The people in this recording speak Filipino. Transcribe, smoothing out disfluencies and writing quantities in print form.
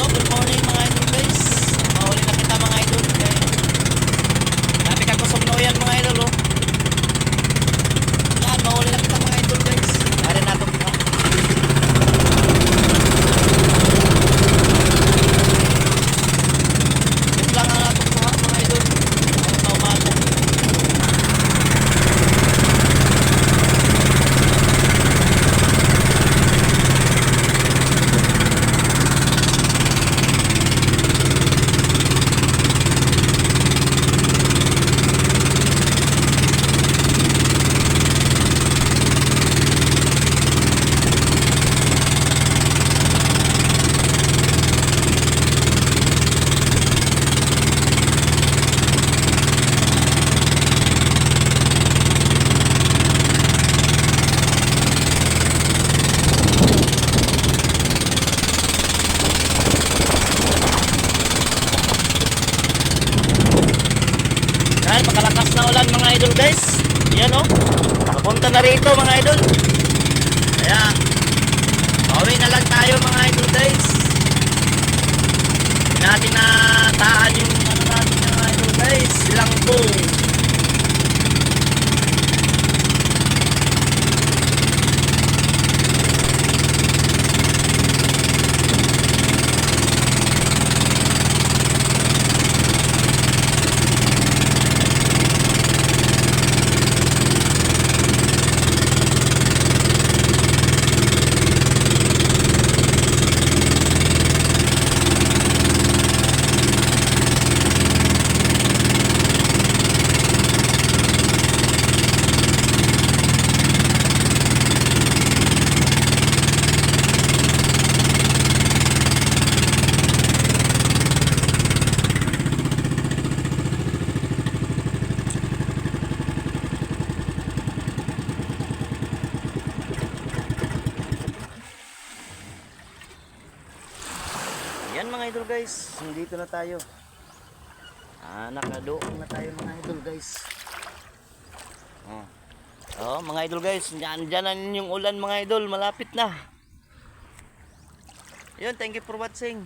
So, good morning mga idol guys. Mahuli na kita mga idol. Okay. Dami ka kusog na yan mga idol oh. Yan, mahuli na kita mga idol guys. Kaya natin kita. Ito lang ang natin kuha mga idol. Ano na umaga. Yan, makalakas na ulan mga idol guys. Yan oh. Papunta na rito mga idol. Kaya pauwi na lang tayo mga idol guys. Hindi natin nataan yung ano natin mga idol guys. Silang boom. Yan mga idol guys, dito na tayo. Nakadoon na tayo mga idol guys. Mga idol guys, dyan na yung ulan mga idol, malapit na. Yun, thank you for watching.